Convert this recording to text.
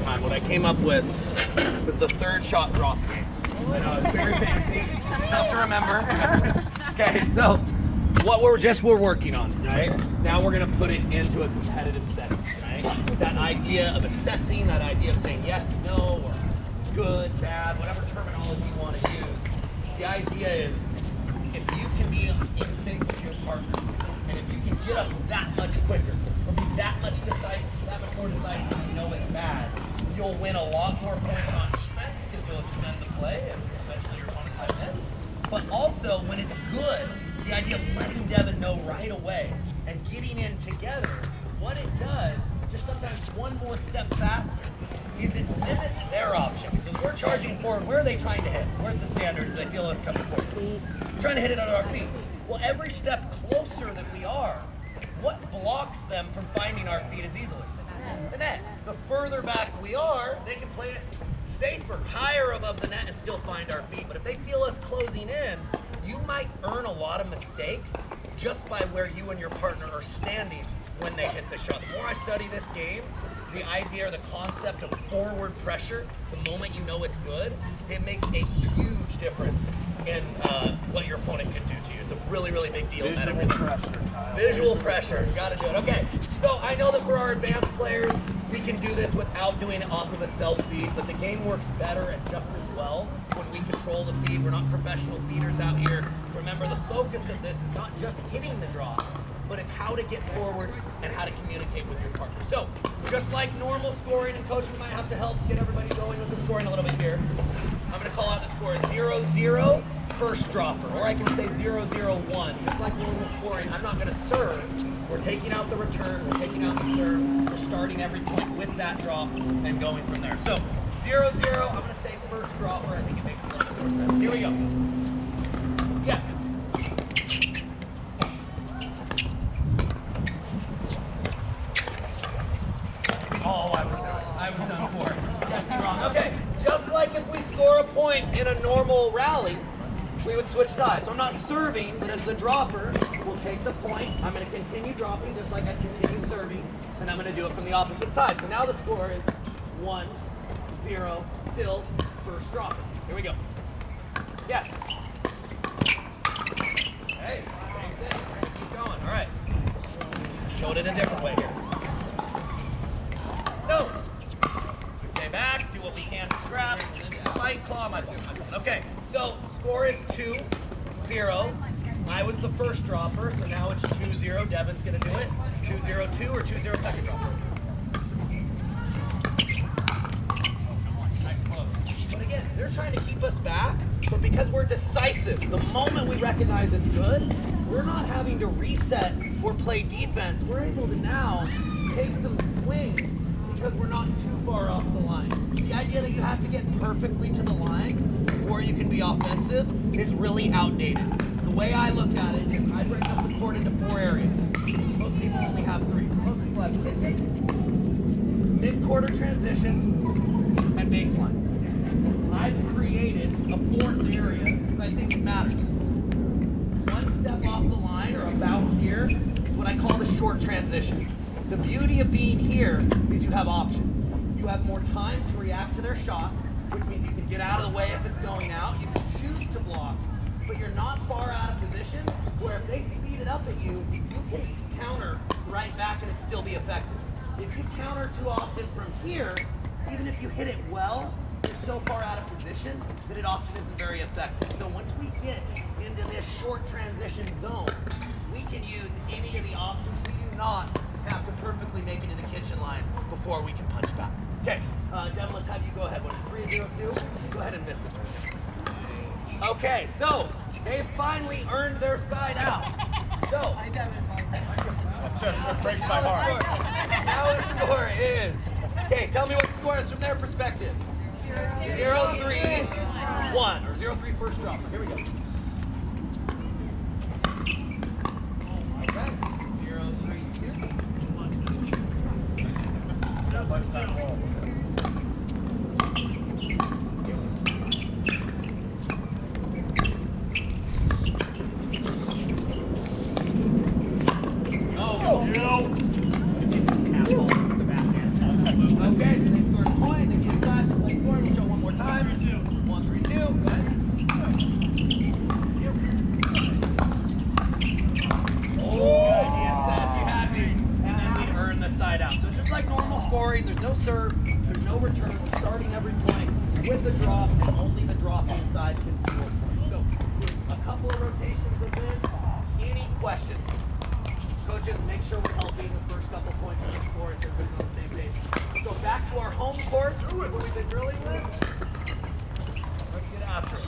time. What I came up with was the third shot drop game. I know, it's very fancy, tough to remember. Okay, so what we're working on, right? Now we're gonna put it into a competitive setting, right? That idea of assessing, that idea of saying yes, no, or good, bad, whatever terminology you want to use. The idea is if you can be in sync with your partner, and if you can get up that much quicker, or be that much more decisive when you know it's bad, you'll win a lot more points on defense because you'll extend the play and eventually your opponent might miss. But also when it's good, the idea of letting Devin know right away and getting in together, what it does, just sometimes one more step faster, is it limits their options. So we're charging forward, where are they trying to hit? Where's the standard as they feel us coming forward? We're trying to hit it under our feet. Well, every step closer that we are, what blocks them from finding our feet as easily? The net. The further back we are, they can play it safer, higher above the net and still find our feet. But if they feel us closing in, you might earn a lot of mistakes just by where you and your partner are standing when they hit the shot. The more I study this game, the idea or the concept of forward pressure, the moment you know it's good, it makes a huge difference in what your opponent can do to you. It's a really, really big deal. Visual pressure, Kyle. Visual pressure, you gotta do it. Okay, so I know that for our advanced players, we can do this without doing it off of a self-feed, but the game works better and just as well when we control the feed. We're not professional feeders out here. Remember, the focus of this is not just hitting the drop, but it's how to get forward and how to communicate with your partner. So, just like normal scoring, and coaching might have to help get everybody going with the scoring a little bit here. I'm gonna call out the score 0-0, first dropper, or I can say 0-0-1. Just like normal scoring, I'm not gonna serve. We're taking out the return, we're taking out the serve, we're starting every point with that drop and going from there. So, 0-0, I'm gonna say first dropper. I think it makes a little bit more sense. Here we go. Yes. Oh, I was done for. Guessing wrong. Okay, just like if we score a point in a normal rally, we would switch sides. So I'm not serving, but as the dropper, we'll take the point. I'm going to continue dropping just like I continue serving, and I'm going to do it from the opposite side. So now the score is 1-0, still first dropper. Here we go. Yes. Hey, same thing. We're going to keep going. All right. Showed it a different way here. No. We stay back, do what we can to scrap, fight, claw, my ball. Okay, so score is 2-0. I was the first dropper, so now it's 2-0. Devin's gonna do it. 2-0-2 or 2-0 second dropper. Nice close. But again, they're trying to keep us back, but because we're decisive, the moment we recognize it's good, we're not having to reset or play defense. We're able to now take some swings because we're not too far off the line. The idea that you have to get perfectly to the line before you can be offensive is really outdated. The way I look at it is I break up the court into 4 areas. Most people only have 3. So most people have kitchen, mid-quarter transition, and baseline. I've created a 4th area because I think it matters. 1 step off the line or about here is what I call the short transition. The beauty of being here is you have options. You have more time to react to their shot, which means you can get out of the way if it's going out. You can choose to block, but you're not far out of position where if they speed it up at you, you can counter right back and it still be effective. If you counter too often from here, even if you hit it well, you're so far out of position that it often isn't very effective. So once we get into this short transition zone, we can use any of the options. We do not have to perfectly make it to the kitchen line before we can punch back. Okay, Devin, let's have you go ahead. 3-0-2. Go ahead and miss this one. Okay, so they finally earned their side out. So That breaks my heart. now the score is. Okay, tell me what the score is from their perspective. 0-3-1 or 0-3 first dropper. Here we go. Okay. 0-3-2. Lunchtime ball. Okay, so they scored a point. scoring. We'll show one more time. 1, 3, 2. Go ahead. Oh, Seth, you had me. And then we earn the side out. So just like normal scoring, there's no serve, there's no return. We're starting every point with the drop, and only the drop inside can score points. So a couple of rotations of this. Any questions? Coaches, make sure we're helping the first couple points of the score so everybody's on the same page. Let's go back to our home courts, what we've been drilling with. Let's get after it.